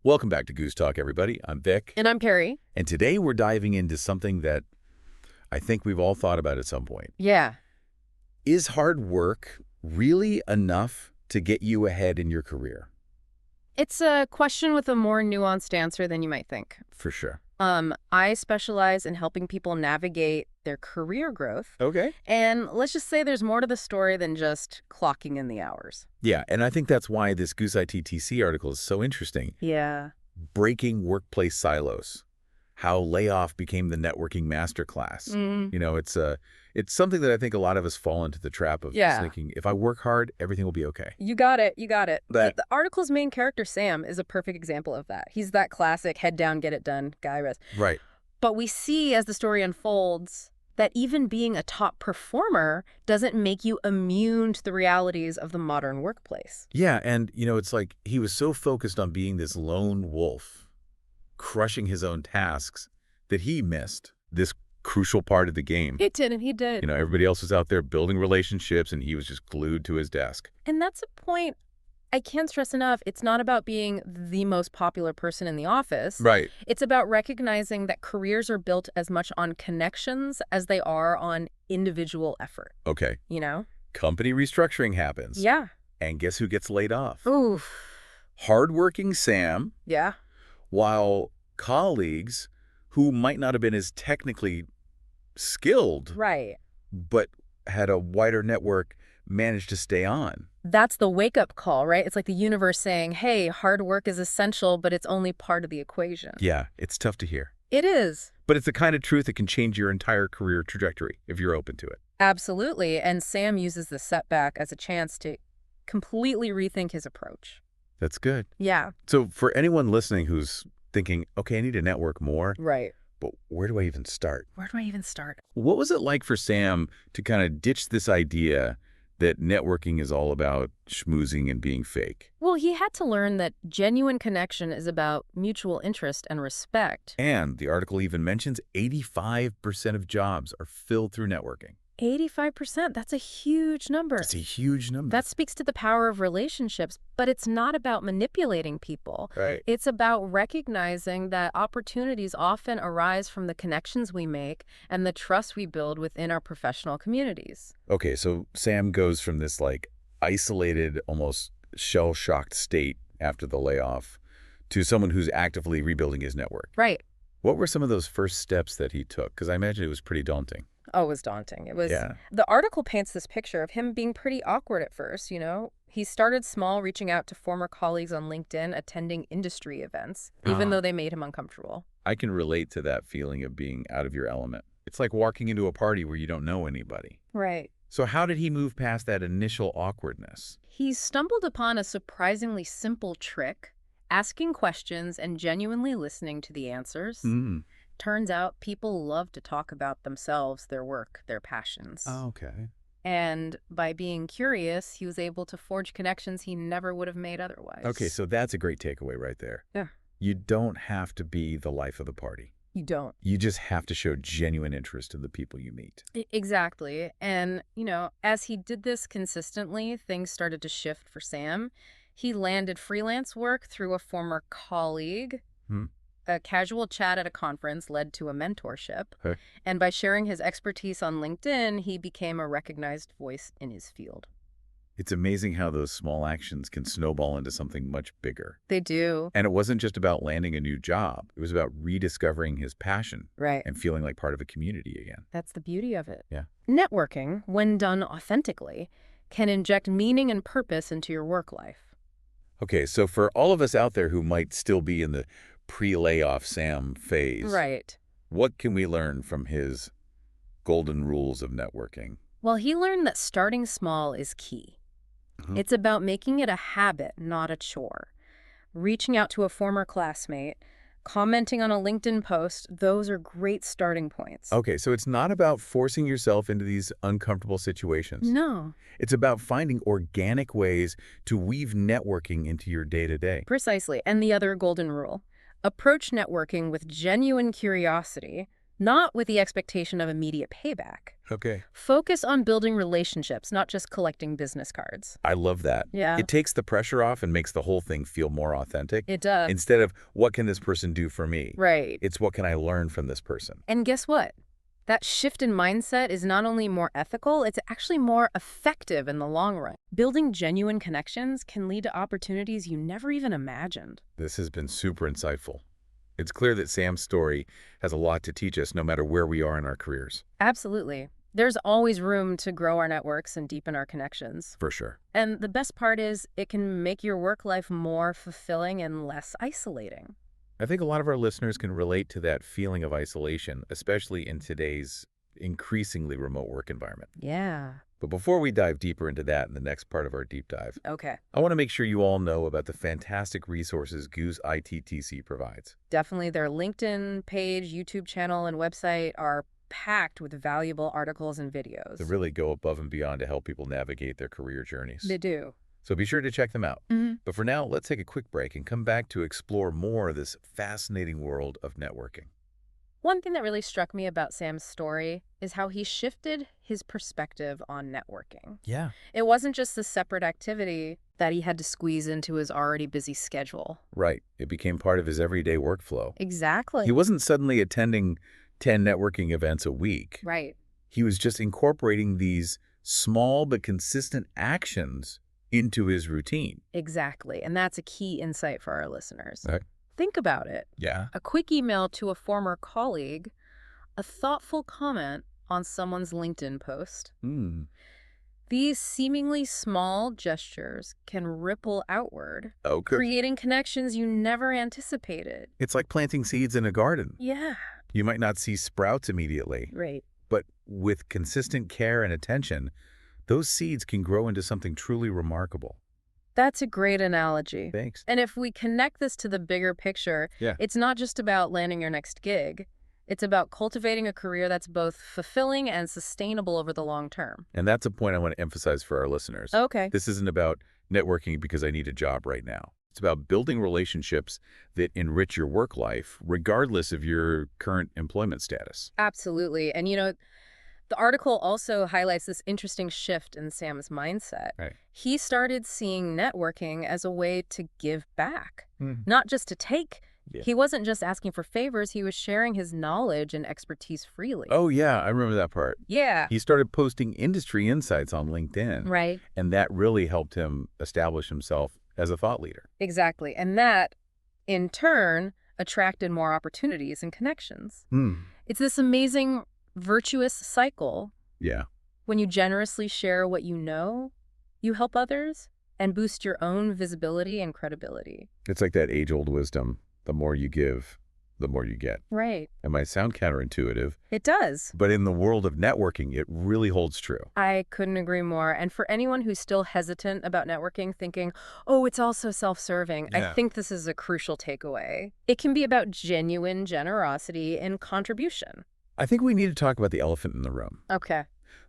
Welcome back to GooseTalk, everybody. I'm Vic. And I'm Carrie. And today we're diving into something that I think we've all thought about at some point. Yeah. Is hard work really enough to get you ahead in your career? It's a question with a more nuanced answer than you might think. For sure. I specialize in helping people navigate their career growth. Okay. And let's just say there's more to the story than just clocking in the hours. Yeah, and I think that's why this gooseittc article is so interesting. Yeah. Breaking workplace silos. How layoff became the networking masterclass. Mm. You know, it's something that I think a lot of us fall into the trap of just thinking, if I work hard, everything will be okay. You got it. You got it. That- The article's main character, Sam, is a perfect example of that. He's that classic head down, get it done guy. Right. But we see as the story unfolds that even being a top performer doesn't make you immune to the realities of the modern workplace. Yeah, and, you know, it's like he was so focused on being this lone wolf, crushing his own tasks, that he missed this crucial part of the game. He didn't. He did. You know, everybody else was out there building relationships, and he was just glued to his desk. And that's a point I can't stress enough. It's not about being the most popular person in the office. Right. It's about recognizing that careers are built as much on connections as they are on individual effort. Okay. You know? Company restructuring happens. Yeah. And guess who gets laid off? Oof. Hardworking Sam, Yeah. while colleagues who might not have been as technically skilled, Right. but had a wider network, managed to stay on. That's the wake-up call, right? It's like the universe saying, hey, hard work is essential, but it's only part of the equation. Yeah, it's tough to hear. It is. But it's the kind of truth that can change your entire career trajectory if you're open to it. Absolutely. And Sam uses the setback as a chance to completely rethink his approach. That's good. Yeah. So for anyone listening who's thinking, okay, I need to network more, Right. but where do I even start? Where do I even start? What was it like for Sam to kind of ditch this idea that networking is all about schmoozing and being fake? Well, he had to learn that genuine connection is about mutual interest and respect. And the article even mentions 85% of jobs are filled through networking. 85%, that's a huge number. That's a huge number. That speaks to the power of relationships, but it's not about manipulating people. right. It's about recognizing that opportunities often arise from the connections we make and the trust we build within our professional communities. Okay, so Sam goes from this like isolated, almost shell-shocked state after the layoff to someone who's actively rebuilding his network. Right. What were some of those first steps that he took? Because I imagine it was pretty daunting. Oh, it was daunting. It was. Yeah. The article paints this picture of him being pretty awkward at first, you know? He started small, reaching out to former colleagues on LinkedIn, attending industry events, even though they made him uncomfortable. I can relate to that feeling of being out of your element. It's like walking into a party where you don't know anybody. Right. So how did he move past that initial awkwardness? He stumbled upon a surprisingly simple trick, asking questions and genuinely listening to the answers. Turns out people love to talk about themselves, their work, their passions. Oh, okay. And by being curious, he was able to forge connections he never would have made otherwise. Okay, so that's a great takeaway right there. Yeah. You don't have to be the life of the party. You don't. You just have to show genuine interest in the people you meet. Exactly. And, you know, as he did this consistently, things started to shift for Sam. He landed freelance work through a former colleague. A casual chat at a conference led to a mentorship. Okay. And by sharing his expertise on LinkedIn, he became a recognized voice in his field. It's amazing how those small actions can snowball into something much bigger. They do. And it wasn't just about landing a new job. It was about rediscovering his passion Right. and feeling like part of a community again. That's the beauty of it. Yeah. Networking, when done authentically, can inject meaning and purpose into your work life. Okay, so for all of us out there who might still be in the pre-layoff Sam phase, Right. what can we learn from his golden rules of networking? Well, he learned that starting small is key. It's about making it a habit, not a chore. Reaching out to a former classmate, commenting on a LinkedIn post, those are great starting points. Okay, so it's not about forcing yourself into these uncomfortable situations. No. It's about finding organic ways to weave networking into your day-to-day. Precisely. And the other golden rule. Approach networking with genuine curiosity, not with the expectation of immediate payback. Okay. Focus on building relationships, not just collecting business cards. I love that. Yeah. It takes the pressure off and makes the whole thing feel more authentic. It does. Instead of, what can this person do for me? Right. It's, what can I learn from this person? And guess what? That shift in mindset is not only more ethical, it's actually more effective in the long run. Building genuine connections can lead to opportunities you never even imagined. This has been super insightful. It's clear that Sam's story has a lot to teach us no matter where we are in our careers. Absolutely. There's always room to grow our networks and deepen our connections. For sure. And the best part is it can make your work life more fulfilling and less isolating. I think a lot of our listeners can relate to that feeling of isolation, especially in today's increasingly remote work environment. Yeah. But before we dive deeper into that in the next part of our deep dive, Okay. I want to make sure you all know about the fantastic resources GooseIttc provides. Definitely their LinkedIn page, YouTube channel, and website are packed with valuable articles and videos. They really go above and beyond to help people navigate their career journeys. They do. So be sure to check them out. Mm-hmm. But for now, let's take a quick break and come back to explore more of this fascinating world of networking. One thing that really struck me about Sam's story is how he shifted his perspective on networking. Yeah. It wasn't just a separate activity that he had to squeeze into his already busy schedule. Right. It became part of his everyday workflow. Exactly. He wasn't suddenly attending 10 networking events a week. Right. He was just incorporating these small but consistent actions into his routine. Exactly. And that's a key insight for our listeners. Okay. Think about it. Yeah. A quick email to a former colleague, a thoughtful comment on someone's LinkedIn post. These seemingly small gestures can ripple outward, creating connections you never anticipated. It's like planting seeds in a garden. Yeah. You might not see sprouts immediately, Right. but with consistent care and attention, those seeds can grow into something truly remarkable. That's a great analogy. Thanks. And if we connect this to the bigger picture, it's not just about landing your next gig. It's about cultivating a career that's both fulfilling and sustainable over the long term. And that's a point I want to emphasize for our listeners. Okay. This isn't about networking because I need a job right now. It's about building relationships that enrich your work life, regardless of your current employment status. Absolutely. And, the article also highlights this interesting shift in Sam's mindset. Right. He started seeing networking as a way to give back, not just to take. Yeah. He wasn't just asking for favors, he was sharing his knowledge and expertise freely. Oh, yeah, I remember that part. Yeah. He started posting industry insights on LinkedIn. Right. And that really helped him establish himself as a thought leader. Exactly. And that, in turn, attracted more opportunities and connections. It's this amazing virtuous cycle. Yeah. When you generously share what you know, you help others and boost your own visibility and credibility. It's like that age-old wisdom. The more you give, the more you get. Right. It might sound counterintuitive. It does. But in the world of networking, it really holds true. I couldn't agree more. And for anyone who's still hesitant about networking, thinking, oh, it's all so self-serving, I think this is a crucial takeaway. It can be about genuine generosity and contribution. I think we need to talk about the elephant in the room. Okay.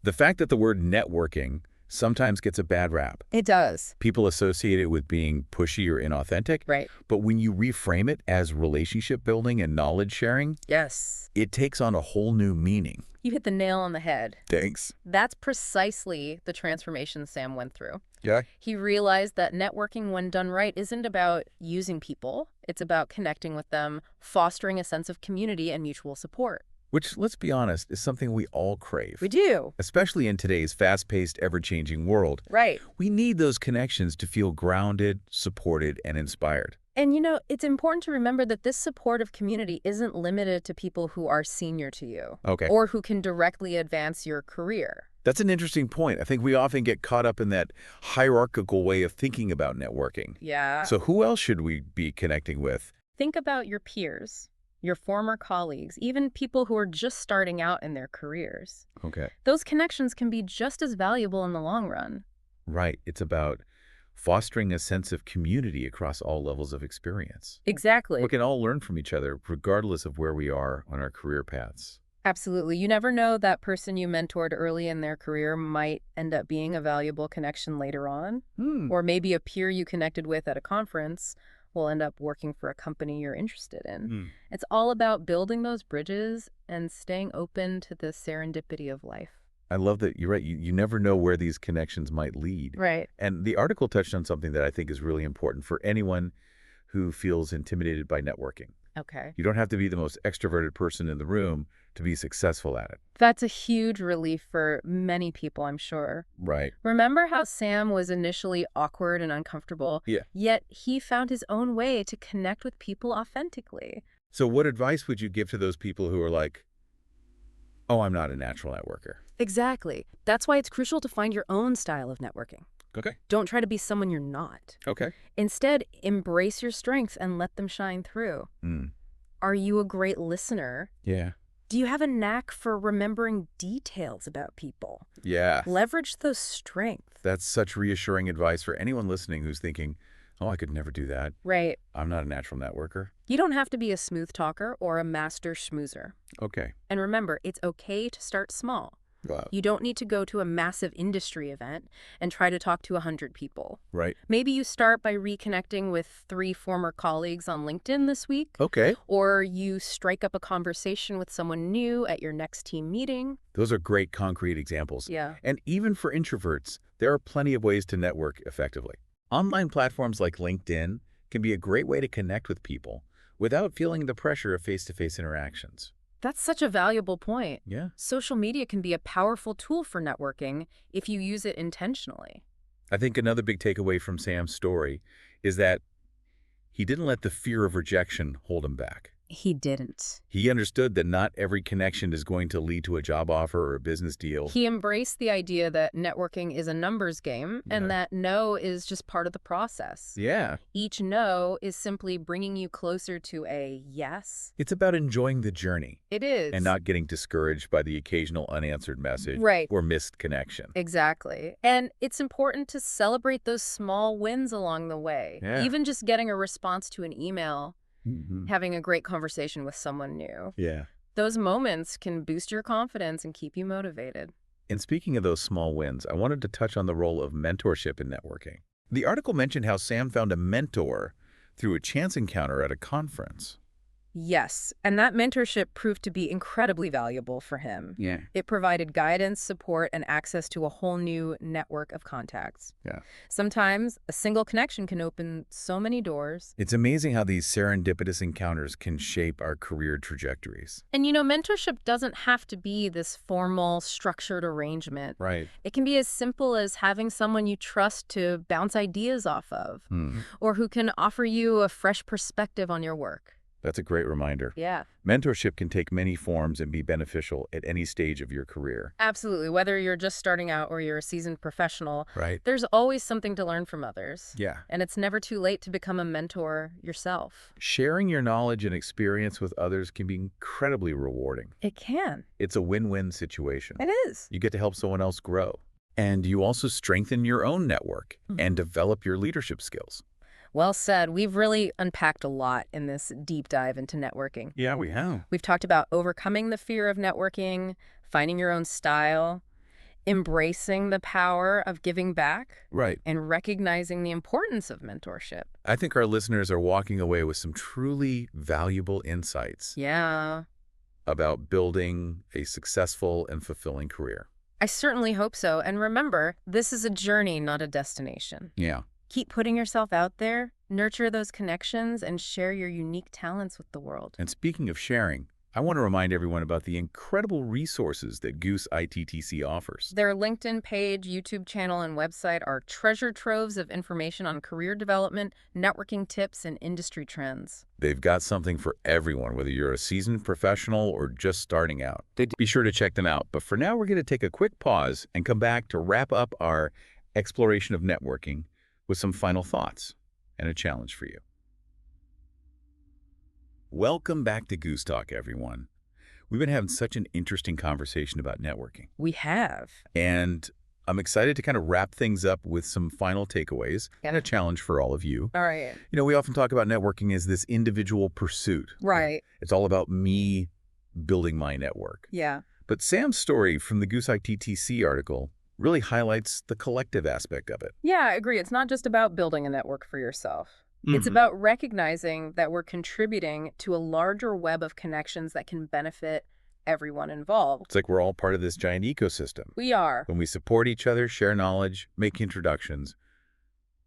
The fact that the word networking sometimes gets a bad rap. It does. People associate it with being pushy or inauthentic. Right. But when you reframe it as relationship building and knowledge sharing, Yes. it takes on a whole new meaning. You hit the nail on the head. Thanks. That's precisely the transformation Sam went through. Yeah. He realized that networking, when done right, isn't about using people. It's about connecting with them, fostering a sense of community and mutual support. Which, let's be honest, is something we all crave. We do. Especially in today's fast-paced, ever-changing world. Right. We need those connections to feel grounded, supported, and inspired. And, it's important to remember that this supportive community isn't limited to people who are senior to you. Okay. Or who can directly advance your career. That's an interesting point. I think we often get caught up in that hierarchical way of thinking about networking. Yeah. So who else should we be connecting with? Think about your peers, your former colleagues, even people who are just starting out in their careers. Okay. Those connections can be just as valuable in the long run. Right. It's about fostering a sense of community across all levels of experience. Exactly. We can all learn from each other, regardless of where we are on our career paths. Absolutely. You never know, that person you mentored early in their career might end up being a valuable connection later on. Or maybe a peer you connected with at a conference will end up working for a company you're interested in. Hmm. It's all about building those bridges and staying open to the serendipity of life. I love that. You're right. You never know where these connections might lead. Right. And the article touched on something that I think is really important for anyone who feels intimidated by networking. Okay. You don't have to be the most extroverted person in the room to be successful at it. That's a huge relief for many people, I'm sure. Right. Remember how Sam was initially awkward and uncomfortable, Yeah. yet he found his own way to connect with people authentically. So what advice would you give to those people who are like, oh, I'm not a natural networker? Exactly. That's why it's crucial to find your own style of networking. Okay. Don't try to be someone you're not. Okay. Instead, embrace your strengths and let them shine through. Mm. Are you a great listener? Yeah. Do you have a knack for remembering details about people? Yeah. Leverage those strengths. That's such reassuring advice for anyone listening who's thinking, oh, I could never do that. Right. I'm not a natural networker. You don't have to be a smooth talker or a master schmoozer. Okay. And remember, it's okay to start small. Wow. You don't need to go to a massive industry event and try to talk to 100 people. Right. Maybe you start by reconnecting with 3 former colleagues on LinkedIn this week. Okay. Or you strike up a conversation with someone new at your next team meeting. Those are great concrete examples. Yeah. And even for introverts, there are plenty of ways to network effectively. Online platforms like LinkedIn can be a great way to connect with people without feeling the pressure of face-to-face interactions. That's such a valuable point. Yeah. Social media can be a powerful tool for networking if you use it intentionally. I think another big takeaway from Sam's story is that he didn't let the fear of rejection hold him back. He didn't. He understood that not every connection is going to lead to a job offer or a business deal. He embraced the idea that networking is a numbers game and that no is just part of the process. Yeah. Each no is simply bringing you closer to a yes. It's about enjoying the journey. It is. And not getting discouraged by the occasional unanswered message Right. or missed connection. Exactly. And it's important to celebrate those small wins along the way. Yeah. Even just getting a response to an email, Mm-hmm. having a great conversation with someone new. Yeah. Those moments can boost your confidence and keep you motivated. And speaking of those small wins, I wanted to touch on the role of mentorship in networking. The article mentioned how Sam found a mentor through a chance encounter at a conference. Yes, and that mentorship proved to be incredibly valuable for him. Yeah. It provided guidance, support, and access to a whole new network of contacts. Yeah. Sometimes a single connection can open so many doors. It's amazing how these serendipitous encounters can shape our career trajectories. And you know, mentorship doesn't have to be this formal, structured arrangement. Right. It can be as simple as having someone you trust to bounce ideas off of, or who can offer you a fresh perspective on your work. That's a great reminder. Yeah. Mentorship can take many forms and be beneficial at any stage of your career. Absolutely. Whether you're just starting out or you're a seasoned professional, Right. there's always something to learn from others. Yeah. And it's never too late to become a mentor yourself. Sharing your knowledge and experience with others can be incredibly rewarding. It can. It's a win-win situation. It is. You get to help someone else grow. And you also strengthen your own network and develop your leadership skills. Well said. We've really unpacked a lot in this deep dive into networking. Yeah, we have. We've talked about overcoming the fear of networking, finding your own style, embracing the power of giving back, Right. and recognizing the importance of mentorship. I think our listeners are walking away with some truly valuable insights Yeah. about building a successful and fulfilling career. I certainly hope so. And remember, this is a journey, not a destination. Yeah. Keep putting yourself out there, nurture those connections, and share your unique talents with the world. And speaking of sharing, I want to remind everyone about the incredible resources that GooseIttc offers. Their LinkedIn page, YouTube channel, and website are treasure troves of information on career development, networking tips, and industry trends. They've got something for everyone, whether you're a seasoned professional or just starting out. Be sure to check them out. But for now, we're going to take a quick pause and come back to wrap up our exploration of networking with some final thoughts and a challenge for you. Welcome back to GooseTalk, everyone. We've been having such an interesting conversation about networking. We have. And I'm excited to kind of wrap things up with some final takeaways and a challenge for all of you. All right. You know, we often talk about networking as this individual pursuit. Right. It's all about me building my network. Yeah. But Sam's story from the GooseIttc article really highlights the collective aspect of it. Yeah, I agree. It's not just about building a network for yourself. It's about recognizing that we're contributing to a larger web of connections that can benefit everyone involved. It's like we're all part of this giant ecosystem. We are. When we support each other, share knowledge, make introductions,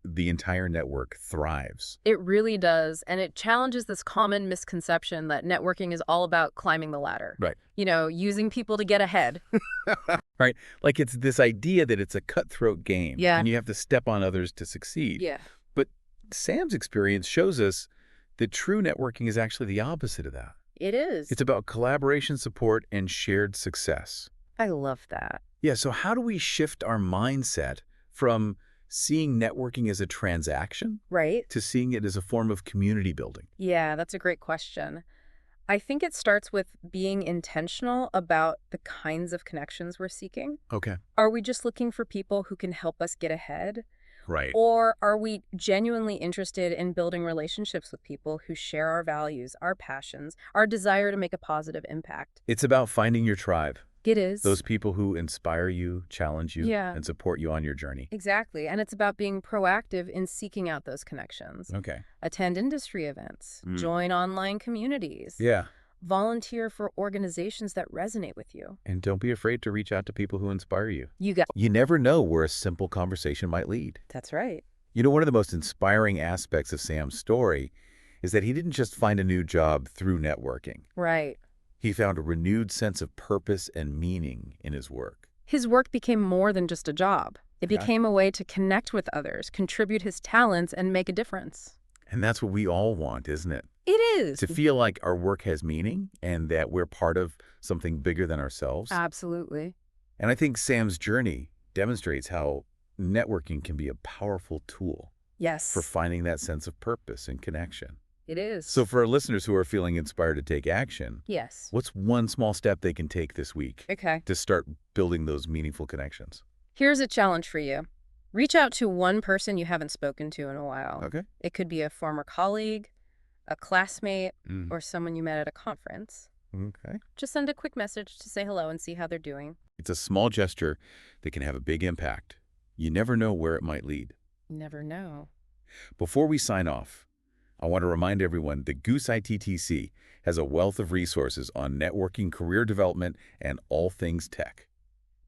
the entire network thrives. It really does, and it challenges this common misconception that networking is all about climbing the ladder. Right. You know, using people to get ahead. Right. Like it's this idea that it's a cutthroat game. Yeah. And you have to step on others to succeed. Yeah. But Sam's experience shows us that true networking is actually the opposite of that. It is. It's about collaboration, support, and shared success. I love that. Yeah, so how do we shift our mindset from seeing networking as a transaction Right? to seeing it as a form of community building? Yeah, that's a great question. I think it starts with being intentional about the kinds of connections we're seeking. Okay. Are we just looking for people who can help us get ahead? Right. Or are we genuinely interested in building relationships with people who share our values, our passions, our desire to make a positive impact? It's about finding your tribe. It is. Those people who inspire you, challenge you, Yeah. and support you on your journey. Exactly. And it's about being proactive in seeking out those connections. Okay. Attend industry events, join online communities, Yeah. volunteer for organizations that resonate with you. And don't be afraid to reach out to people who inspire you. You got. You never know where a simple conversation might lead. That's right. You know, one of the most inspiring aspects of Sam's story is that he didn't just find a new job through networking. Right. He found a renewed sense of purpose and meaning in his work. His work became more than just a job. It Yeah. became a way to connect with others, contribute his talents, and make a difference. And that's what we all want, isn't it? It is. To feel like our work has meaning and that we're part of something bigger than ourselves. Absolutely. And I think Sam's journey demonstrates how networking can be a powerful tool Yes. for finding that sense of purpose and connection. It is. So for our listeners who are feeling inspired to take action, Yes. what's one small step they can take this week Okay. to start building those meaningful connections? Here's a challenge for you. Reach out to one person you haven't spoken to in a while. Okay. It could be a former colleague, a classmate, Mm. or someone you met at a conference. Okay. Just send a quick message to say hello and see how they're doing. It's a small gesture that can have a big impact. You never know where it might lead. You never know. Before we sign off, I want to remind everyone that GooseIttc has a wealth of resources on networking, career development, and all things tech.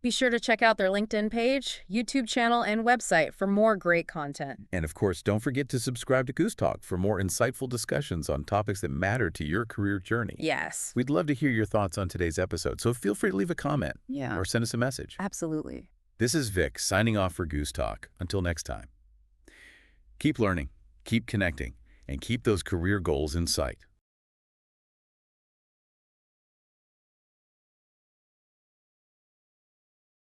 Be sure to check out their LinkedIn page, YouTube channel, and website for more great content. And of course, don't forget to subscribe to GooseTalk for more insightful discussions on topics that matter to your career journey. Yes. We'd love to hear your thoughts on today's episode, so feel free to leave a comment Yeah. or send us a message. Absolutely. This is Vic signing off for GooseTalk. Until next time. Keep learning, keep connecting, and keep those career goals in sight.